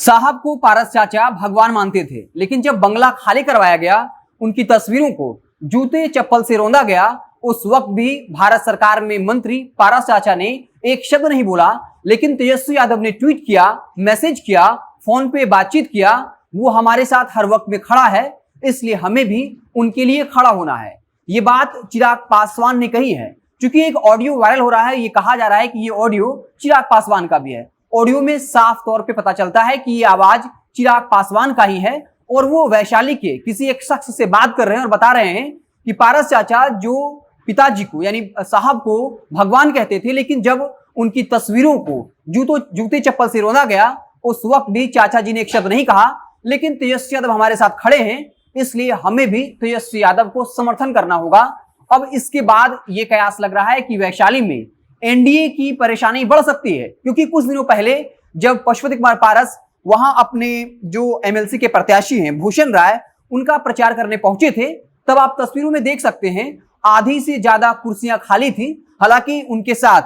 साहब को पारस चाचा भगवान मानते थे, लेकिन जब बंगला खाली करवाया गया, उनकी तस्वीरों को जूते चप्पल से रौंदा गया, उस वक्त भी भारत सरकार में मंत्री पारस चाचा ने एक शब्द नहीं बोला। लेकिन तेजस्वी यादव ने ट्वीट किया, मैसेज किया, फोन पे बातचीत किया। वो हमारे साथ हर वक्त में खड़ा है, इसलिए हमें भी उनके लिए खड़ा होना है। ये बात चिराग पासवान ने कही है। चूंकि एक ऑडियो वायरल हो रहा है, ये कहा जा रहा है कि ये ऑडियो चिराग पासवान का भी है। ऑडियो में साफ तौर पे पता चलता है कि ये आवाज चिराग पासवान का ही है और वो वैशाली के किसी एक शख्स से बात कर रहे हैं और बता रहे हैं कि पारस चाचा जो पिताजी को यानी साहब को भगवान कहते थे, लेकिन जब उनकी तस्वीरों को जूते चप्पल से रौंदा गया, उस वक्त भी चाचा जी ने एक शब्द नहीं कहा। लेकिन तेजस्वी यादव हमारे साथ खड़े हैं, इसलिए हमें भी तेजस्वी यादव को समर्थन करना होगा। अब इसके बाद ये कयास लग रहा है कि वैशाली में एनडीए की परेशानी बढ़ सकती है, क्योंकि कुछ दिनों पहले जब पशुपति कुमार पारस वहां अपने जो एमएलसी के प्रत्याशी हैं भूषण राय, उनका प्रचार करने पहुंचे थे, तब आप तस्वीरों में देख सकते हैं आधी से ज्यादा कुर्सियां खाली थी। हालांकि उनके साथ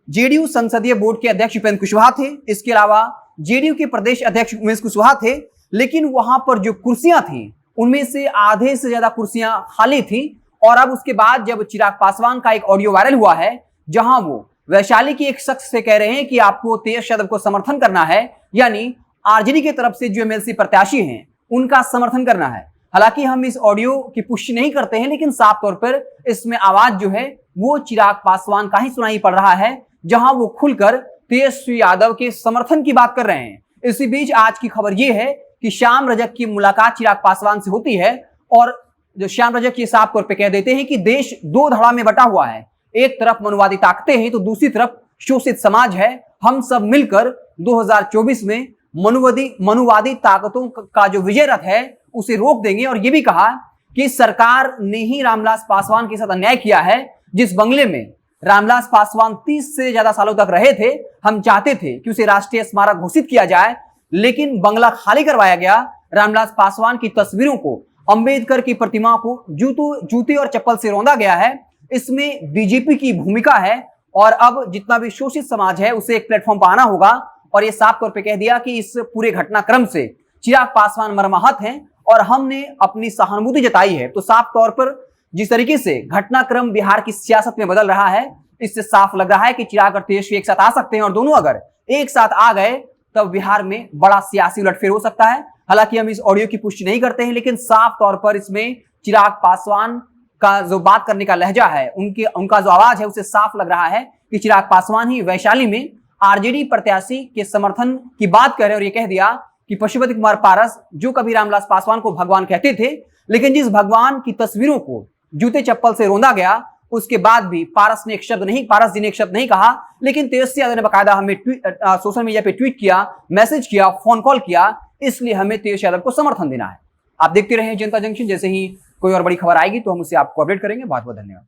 जेडीयू संसदीय बोर्ड के अध्यक्ष उपेंद्र कुशवाहा थे, इसके अलावा जेडीयू के प्रदेश अध्यक्ष उमेश कुशवाहा थे। लेकिन वहां पर जो कुर्सियां थी, उनमें से आधे से ज्यादा कुर्सियां खाली थी। और अब उसके बाद जब चिराग पासवान का एक ऑडियो वायरल हुआ है, जहां वो वैशाली के एक शख्स से कह रहे हैं कि आपको तेजस्वी यादव को समर्थन करना है, यानी आरजेडी की तरफ से जो एमएलसी प्रत्याशी हैं उनका समर्थन करना है। हालांकि हम इस ऑडियो की पुष्टि नहीं करते हैं, लेकिन साफ तौर पर इसमें आवाज जो है वो चिराग पासवान का ही सुनाई पड़ रहा है, जहां वो खुलकर तेजस्वी यादव के समर्थन की बात कर रहे हैं। इसी बीच आज की खबर यह है कि श्याम रजक की मुलाकात चिराग पासवान से होती है और जो श्याम रजक ये साफ तौर पर कह देते हैं कि देश दो धड़ा में बटा हुआ है। एक तरफ मनुवादी ताकतें हैं तो दूसरी तरफ शोषित समाज है। हम सब मिलकर 2024 में मनुवादी ताकतों का जो विजय रथ है उसे रोक देंगे। और यह भी कहा कि सरकार ने ही रामविलास पासवान के साथ अन्याय किया है। जिस बंगले में रामविलास पासवान 30 से ज्यादा सालों तक रहे थे, हम चाहते थे कि उसे राष्ट्रीय स्मारक घोषित किया जाए, लेकिन बंगला खाली करवाया गया। रामविलास पासवान की तस्वीरों को, अंबेडकर की प्रतिमा को जूते और चप्पल से रौंदा गया है। इसमें बीजेपी की भूमिका है और अब जितना भी शोषित समाज है उसे एक प्लेटफॉर्म पर आना होगा। और ये साफ तौर पे कह दिया कि इस पूरे घटनाक्रम से चिराग पासवान मर्माहत हैं और हमने अपनी सहानुभूति जताई है। तो साफ तौर पर जिस तरीके से घटनाक्रम बिहार की सियासत में बदल रहा है, इससे साफ लग रहा है कि चिराग और तेजस्वी एक साथ आ सकते हैं और दोनों अगर एक साथ आ गए तब बिहार में बड़ा सियासी उलटफेर हो सकता है। हालांकि हम इस ऑडियो की पुष्टि नहीं करते हैं, लेकिन साफ तौर पर इसमें चिराग पासवान का जो बात करने का लहजा है, उनका जो आवाज है, उसे साफ लग रहा है कि चिराग पासवान ही वैशाली में आरजेडी प्रत्याशी के समर्थन की बात कर रहे हैं। और ये कह दिया कि पशुपति कुमार पारस जो कभी रामविलास पासवान को भगवान कहते थे, लेकिन जिस भगवान की तस्वीरों को जूते चप्पल से रौंदा गया, उसके बाद भी पारस जी ने एक शब्द नहीं कहा। लेकिन तेजस्वी यादव ने बकायदा हमें सोशल मीडिया पे ट्वीट किया, मैसेज किया, फोन कॉल किया, इसलिए हमें तेजस्वी यादव को समर्थन देना है। आप देखते रहे जनता जंक्शन। जैसे ही कोई और बड़ी खबर आएगी तो हम उसे आपको अपडेट करेंगे। बहुत बहुत धन्यवाद।